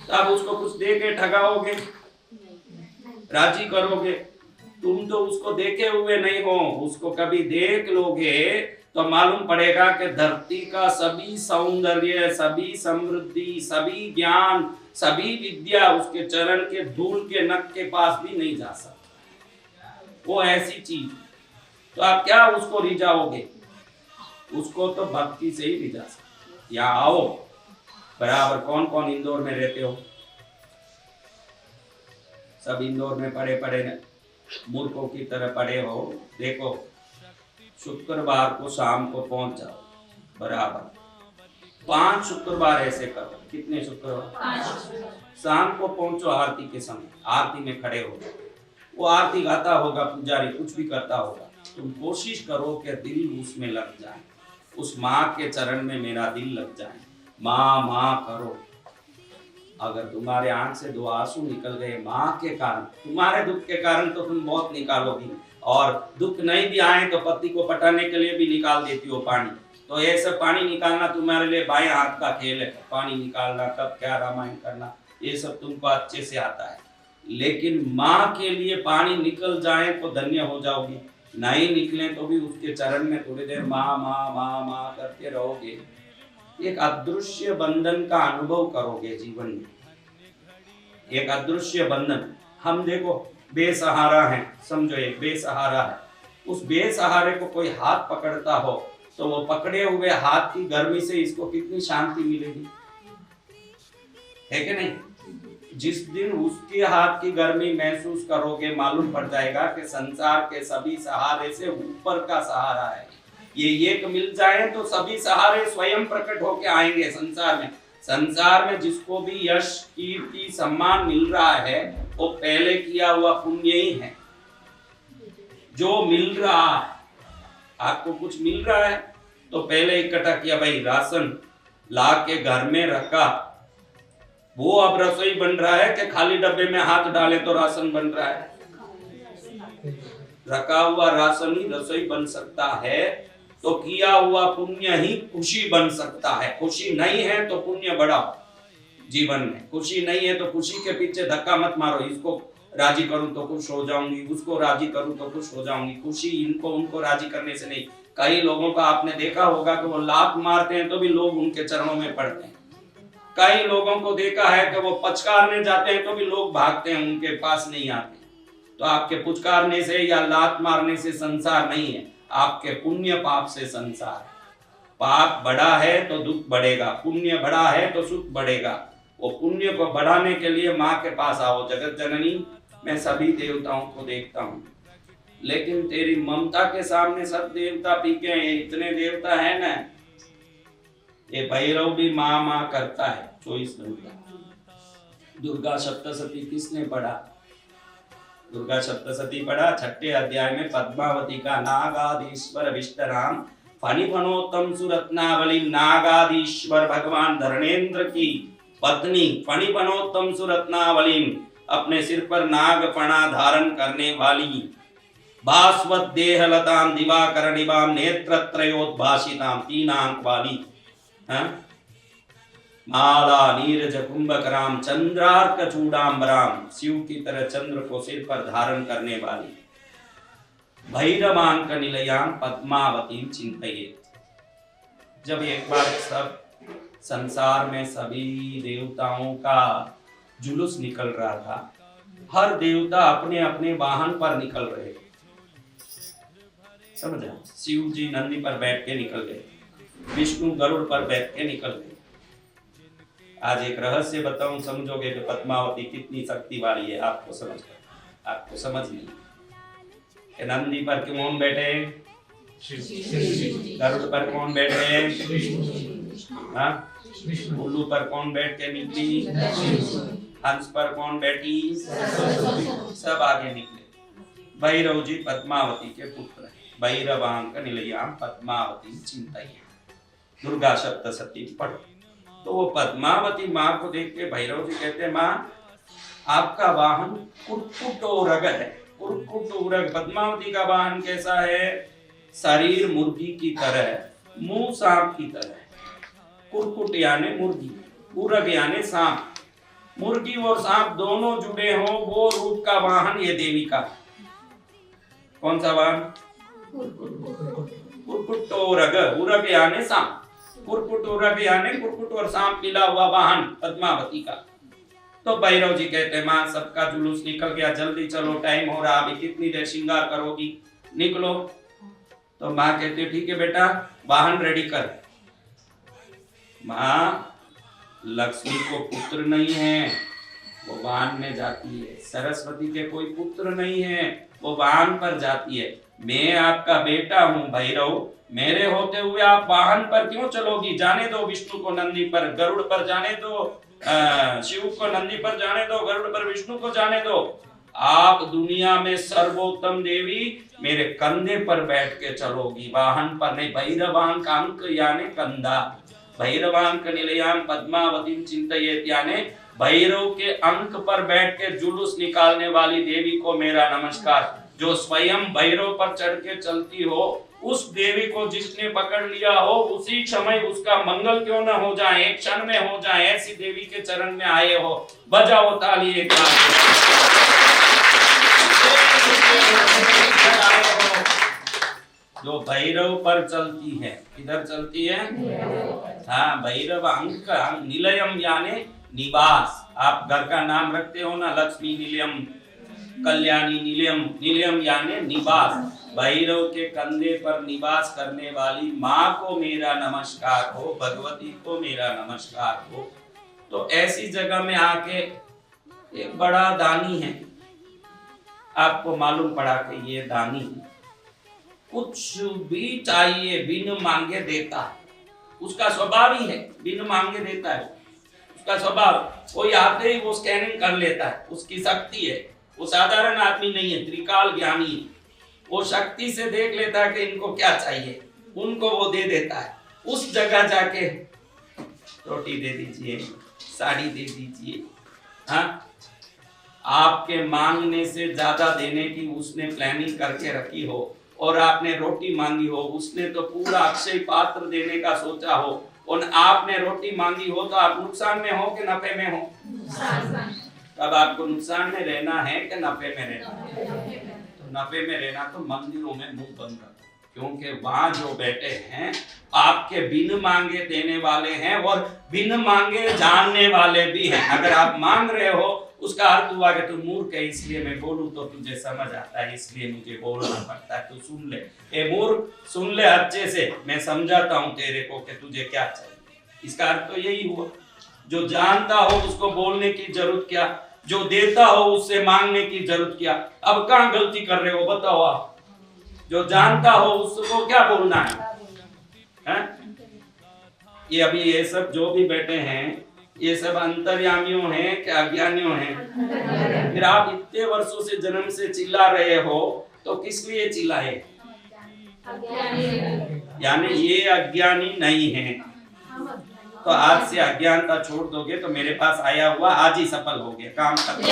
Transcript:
तो आप उसको कुछ दे के ठगाओगे, राजी करोगे? तुम तो उसको देखे हुए नहीं हो, उसको कभी देख लोगे तो मालूम पड़ेगा कि धरती का सभी सौंदर्य, सभी समृद्धि, सभी ज्ञान, सभी विद्या उसके चरण के धूल के नख के पास भी नहीं जा सकता। वो ऐसी चीज, तो आप क्या उसको रिझाओगे? उसको तो भक्ति से ही रिझा सकते। यहाँ आओ बराबर। कौन कौन इंदौर में रहते हो? सब इंदौर में पड़े पड़े मूर्खों की तरह पड़े हो। देखो, शुक्रवार को शाम को पहुंच जाओ बराबर। 5 शुक्रवार ऐसे करो। कितने शुक्रवार? शाम को पहुंचो आरती के समय, आरती में खड़े हो। वो आरती गाता होगा, पुजारी कुछ भी करता होगा, तुम कोशिश करो कि दिल उसमें लग जाए, उस माँ के चरण में मेरा दिल लग जाए। माँ माँ करो। अगर तुम्हारे आंख से 2 आंसू निकल गए माँ के कारण, तुम्हारे दुख के कारण तो तुम बहुत निकालोगी, और दुख नहीं भी आए तो पति को पटाने के लिए भी निकाल देती हो पानी। तो ये सब पानी निकालना तुम्हारे लिए बाएं हाथ का खेल है। पानी निकालना, कब क्या रामायण करना, ये सब तुमको अच्छे से आता है। लेकिन माँ के लिए पानी निकल जाए तो धन्य हो जाओगी, नहीं निकले तो भी उसके चरण में थोड़ी देर माँ माँ माँ माँ करते रहोगे। एक अदृश्य बंधन का अनुभव करोगे जीवन में। एक अदृश्य बंधन। हम देखो बेसहारा हैं, समझो एक बेसहारा है। उस बेसहारे को कोई हाथ पकड़ता हो तो वो पकड़े हुए हाथ की गर्मी से इसको कितनी शांति मिलेगी, है कि नहीं? जिस दिन उसके हाथ की गर्मी महसूस करोगे, मालूम पड़ जाएगा कि संसार के सभी सहारे से ऊपर का सहारा है। ये एक मिल जाए तो सभी सहारे स्वयं प्रकट होके आएंगे संसार में। संसार में जिसको भी यश, कीर्ति, सम्मान मिल रहा है वो पहले किया हुआ पुण्य ही है। जो मिल रहा है, आपको कुछ मिल रहा है तो पहले इकट्ठा किया, भाई राशन ला के घर में रखा, वो अब रसोई बन रहा है कि खाली डब्बे में हाथ डाले तो राशन बन रहा है? रखा हुआ राशन ही रसोई बन सकता है। तो किया हुआ पुण्य ही खुशी बन सकता है। खुशी नहीं है तो पुण्य बढ़ाओ जीवन में। खुशी नहीं है तो खुशी के पीछे धक्का मत मारो, इसको राजी करूं तो खुश हो जाऊंगी, उसको राजी करूं तो खुश हो जाऊंगी। खुशी इनको उनको राजी करने से नहीं। कई लोगों का आपने देखा होगा कि वो लात मारते हैं तो भी लोग उनके चरणों में पड़ते हैं। कई लोगों को देखा है कि वो पचकारने जाते हैं तो भी लोग भागते हैं, उनके पास नहीं आते। तो आपके पुचकारने से या लात मारने से संसार नहीं है, आपके पुण्य पाप से संसार है। पाप बढ़ा है तो दुख बढ़ेगा, पुण्य बढ़ा है तो सुख बढ़ेगा। वो पुण्य को बढ़ाने के लिए माँ के पास आओ। जगत जननी, मैं सभी देवताओं को देखता हूँ, लेकिन तेरी ममता के सामने सब देवता पीके हैं। इतने देवता है ना, ये भैरव भी माँ माँ करता है 24 घंटा। दुर्गा सप्तशती किसने पढ़ा? दुर्गा सप्तशती पढ़ा 6ठे अध्याय में। पद्मावती का नागाधीश्वर विष्टराम फणिफणोत्तम सुरत्नावली, नागाधीश्वर भगवान धरणेन्द्र की पत्नी फणिफणोत्तम सुरत्नावली, अपने सिर पर नागफणा धारण करने वाली, भास्वत देह लताम दिवाकरणिवाम नेत्रत्रयोद्भासिताम, 3 आंख वाली, माला नीरज कुंभकराम चंद्रार्क चूड़ाम्बराम, शिव की तरह चंद्र को सिर पर धारण करने वाली, भैरवांक निलयाम पद्मावती चिंतयेत्। जब एक बार सब संसार में सभी देवताओं का जुलूस निकल रहा था, हर देवता अपने अपने वाहन पर निकल रहे, समझा? शिव जी नंदी पर बैठ के निकल गए, विष्णु गरुड़ पर बैठ के निकल गए। आज एक रहस्य बताऊं, समझोगे कि पद्मावती कितनी शक्ति वाली है। आपको समझ नहीं। नंदी पर कौन बैठे? गरुड़ पर कौन बैठे? उल्लू पर कौन बैठ के निकली? हंस पर कौन बैठी? सब आगे निकले। भैरव जी पद्मावती के पुत्र हैं। भैरवांक निलयाम पद्मावती चिंतयेत्। दुर्गा सप्तशती पढ़ो। तो वो पद्मावती माँ को देख के भैरव जी कहते हैं, माँ आपका वाहन कुक्कुटोरग है। कुक्कुटोरग, पद्मावती का वाहन कैसा है? शरीर मुर्गी की तरह, मुंह सांप की तरह। कुक्कुट यानी मुर्गी, उरग यानी सांप। मुर्गी और सांप दोनों जुड़े हो, वो रूप का वाहन ये देवी का। कौन सा वाहन? कुरकुट उरग, उरग यानी सांप, कुरकुट उरग यानी कुरकुट और सांप मिला हुआ वाहन पद्मावती का। तो भैरव जी कहते हैं माँ सबका जुलूस निकल गया, जल्दी चलो, टाइम हो रहा, अभी कितनी देर श्रृंगार करोगी, निकलो। तो माँ कहती है ठीक है बेटा, वाहन रेडी कर। माँ लक्ष्मी को पुत्र नहीं है, वो वाहन में जाती है। सरस्वती के कोई पुत्र नहीं है, वो वाहन पर जाती है। मैं आपका बेटा हूँ भैरव, मेरे होते हुए आप वाहन पर क्यों चलोगी? जाने दो विष्णु को नंदी पर, गरुड़ पर जाने दो, शिव को नंदी पर जाने दो, गरुड़ पर विष्णु को जाने दो। आप दुनिया में सर्वोत्तम देवी मेरे कंधे पर बैठ के चलोगी, वाहन पर नहीं। भैरवांक अंक यानी कंधा, भैरवांक निलयाम पद्मावती चिंतयेत यानी भैरव के अंक पर बैठ के जुलूस निकालने वाली देवी को मेरा नमस्कार। जो स्वयं भैरव पर चढ़ के चलती हो, उस देवी को जिसने पकड़ लिया हो, उसी समय उसका मंगल क्यों न हो जाए, एक क्षण में हो जाए, ऐसी देवी के चरण में आए हो। बजाओ ताली एक जो भैरव पर चलती है, किधर चलती है? हाँ, भैरव अंक निलयम यानी निवास। आप घर का नाम रखते हो ना, लक्ष्मी निलयम, कल्याणी निलयम, निलयम यानी निवास। भैरव के कंधे पर निवास करने वाली माँ को मेरा नमस्कार हो, भगवती को मेरा नमस्कार हो। तो ऐसी जगह में आके एक बड़ा दानी है, आपको मालूम पड़ा कि ये दानी कुछ भी चाहिए बिन मांगे देता है, उसका स्वभाव ही है, बिन मांगे देता है उसका स्वभाव। कोई आते ही वो स्कैनिंग कर लेता है, उसकी शक्ति है। वो साधारण आदमी नहीं है, त्रिकाल ज्ञानी है। वो शक्ति से देख लेता है कि इनको क्या चाहिए, उनको वो दे देता है। उस जगह जाके रोटी दे दीजिए, साड़ी दे दीजिए, हाँ, आपके मांगने से ज्यादा देने की उसने प्लानिंग करके रखी हो, और आपने रोटी मांगी हो, उसने तो पूरा अक्षय पात्र देने का सोचा हो, और आपने रोटी मांगी हो, तो आप नुकसान में हो कि नफे में हो? अब आपको नुकसान में रहना है कि नफे में रहना है? तो नफे में रहना तो मंदिरों में मुंह बंद कर, क्योंकि वहां जो बैठे हैं आपके बिन मांगे देने वाले हैं, और बिन मांगे जानने वाले भी हैं। अगर आप मांग रहे हो, उसका अर्थ हुआ कि तू मूर्ख है, इसलिए मैं बोलूं तो तुझे समझ आता है, इसलिए मुझे बोलना पड़ता है, तू सुन ले। ए मूर्ख, सुन ले अच्छे से, मैं समझाता हूं तेरे को कि तुझे क्या चाहिए। इसका अर्थ तो यही हुआ। जो जानता हो उसको बोलने की जरूरत क्या, जो देता हो उससे मांगने की जरूरत क्या। अब कहां गलती कर रहे हो बताओ आप? जो जानता हो उसको क्या बोलना है? ये अभी ये सब जो भी बैठे हैं, ये सब अंतर्यामियों हैं कि अज्ञानियों हैं? फिर आप इतने वर्षों से जन्म से चिल्ला रहे हो, तो किस लिए चिल्लाए? यानी ये अज्ञानी नहीं है। तो आज से अज्ञानता छोड़ दोगे तो मेरे पास आया हुआ आज ही सफल हो गया, काम खत्म।